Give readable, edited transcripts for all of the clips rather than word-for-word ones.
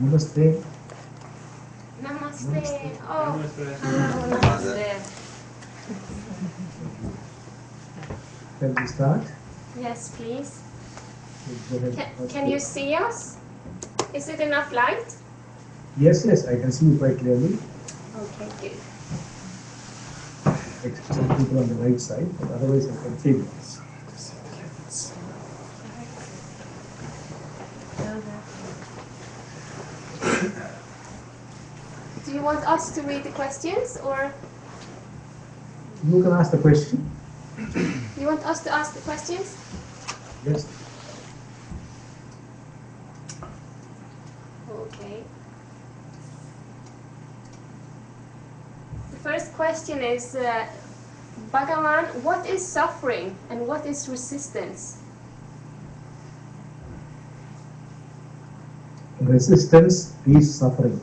Namaste. Namaste. Oh, hello, namaste. Can we start? Yes, please. Go ahead. Can you see us? Is it enough light? Yes, yes, I can see you quite clearly. Okay, good. Except some people on the right side, but otherwise I can see you. Do you want us to read the questions, or You can ask the question. you want us to ask the questions? Yes. Okay. The first question is, Bhagavan, what is suffering and what is resistance? Resistance is suffering.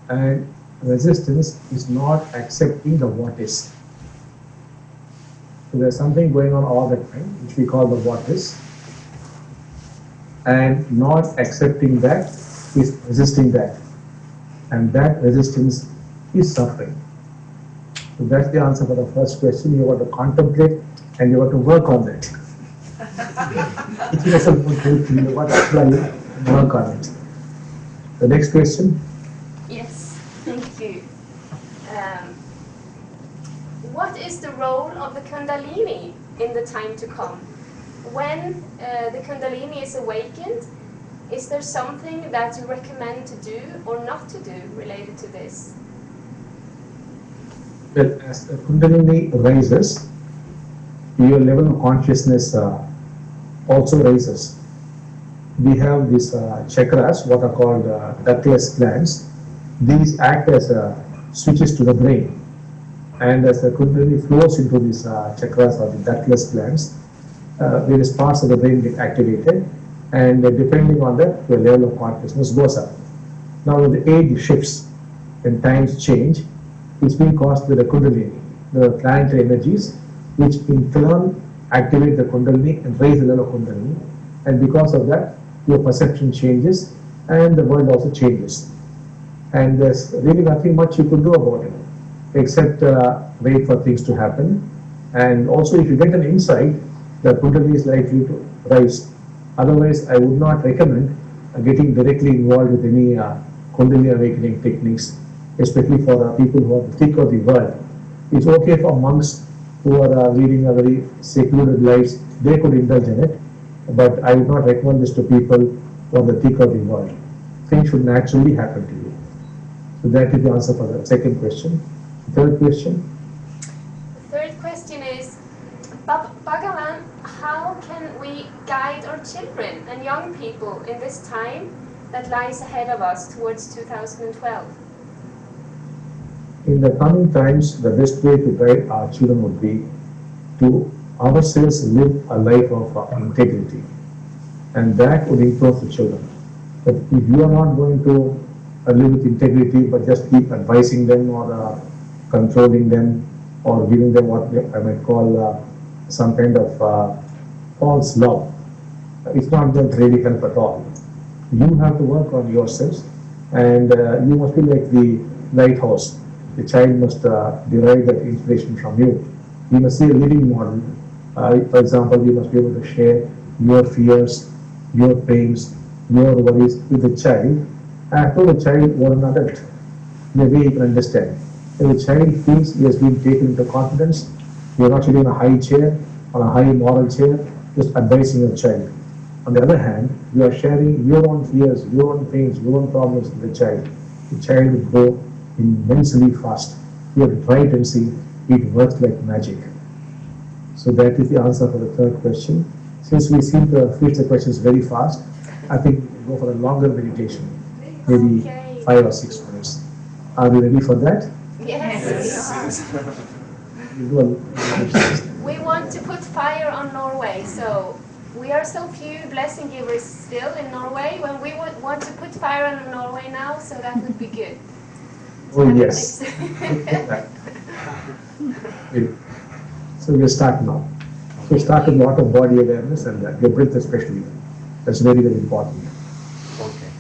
And resistance is not accepting the what is. So there's something going on all the time, which we call the what is. And not accepting that is resisting that. And that resistance is suffering. So that's the answer for the first question. You have to contemplate and you have to work on that. It doesn't help you, but actually work on it. The next question. Yes, thank you. What is the role of the Kundalini in the time to come? When the Kundalini is awakened, is there something that you recommend to do or not to do related to this? Well, as the Kundalini rises, your level of consciousness also rises. We have these chakras, what are called ductless glands. These act as switches to the brain. And as the Kundalini flows into these chakras or the ductless glands, various parts of the brain get activated, and depending on that, your level of consciousness goes up. Now, when the age shifts and times change, it's being caused by the Kundalini, the planetary energies, which in turn activate the Kundalini and raise the level of Kundalini. And because of that, your perception changes and the world also changes. And there's really nothing much you could do about it, except wait for things to happen. And also, if you get an insight, the Kundalini is likely to rise. Otherwise, I would not recommend getting directly involved with any Kundalini awakening techniques, especially for people who are the thick of the world. It's okay for monks who are leading a very secluded lives, they could indulge in it, but I would not recommend this to people who are the thick of the world. Things should naturally happen to you. So that is the answer for the second question. Third question. The third question is, Bhagavan, how can we guide our children and young people in this time that lies ahead of us towards 2012? In the coming times, the best way to guide our children would be to ourselves live a life of integrity, and that would influence the children. But if you are not going to live with integrity, but just keep advising them or controlling them or giving them what I might call some kind of false love, it's not going to really help at all. You have to work on yourselves, and you must be like the lighthouse. The child must derive that inspiration from you. You must see a living model. For example, you must be able to share your fears, your pains, your worries with the child, as though the child were an adult, in a way you can understand. If the child feels he has been taken into confidence, you are not sitting in a high chair, on a high moral chair, just advising your child. On the other hand, you are sharing your own fears, your own pains, your own problems with the child. The child will grow immensely fast. You have to try it and see, it works like magic. So that is the answer for the third question. Since we seem to have finished the questions very fast, I think we can go for a longer meditation, maybe 5 or 6 minutes. Are we ready for that? Yes. We want to put fire on Norway, so we are so few blessing givers still in Norway. When we want to put fire on Norway now, so that would be good. Oh yes. So we'll start now. So start with a lot of body awareness and your breath especially. That's very, very important. Okay.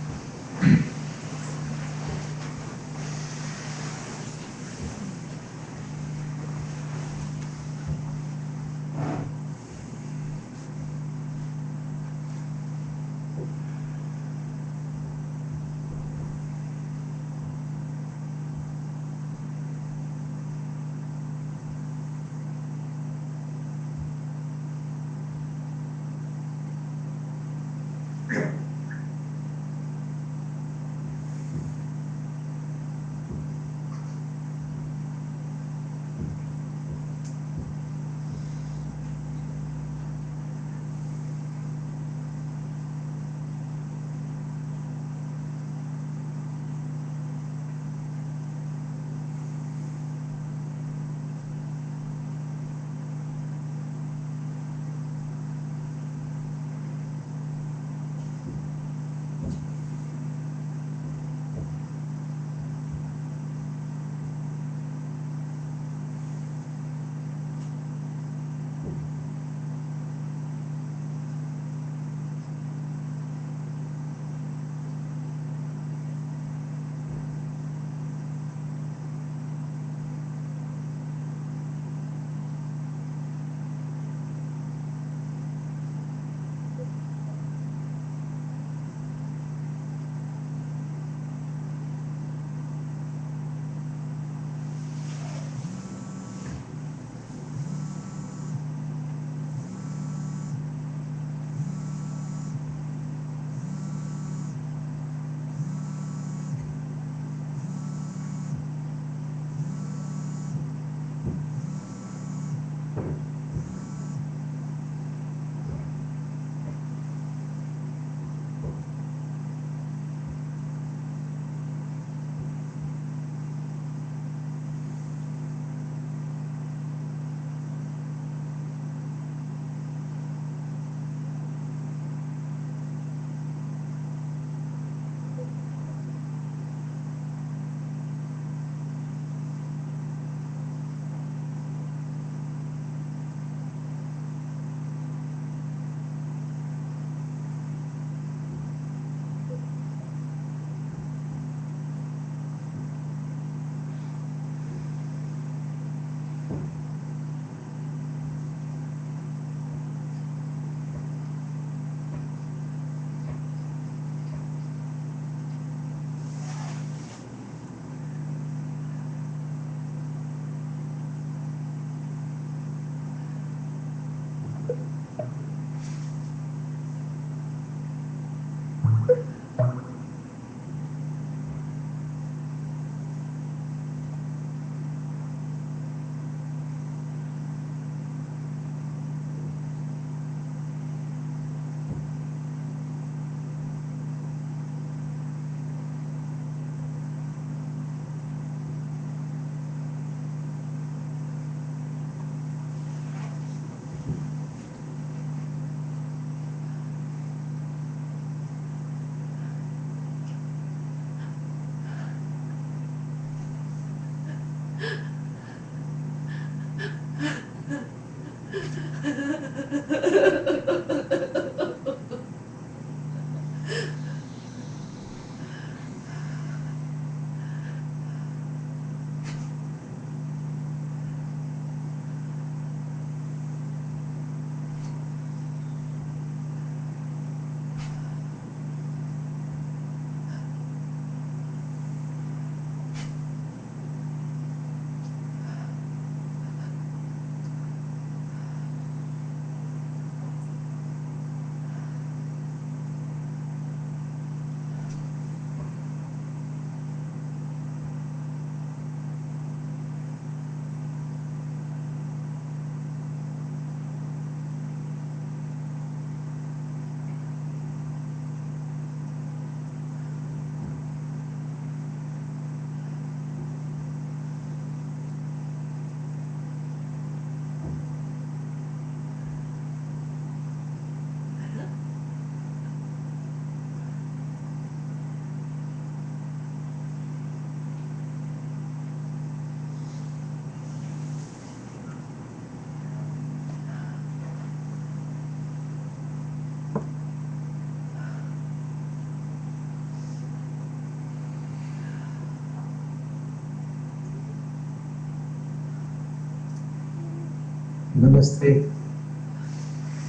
Namaste.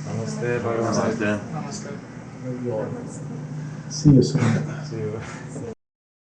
Namaste, Bhagavan. Namaste. See you soon. See you.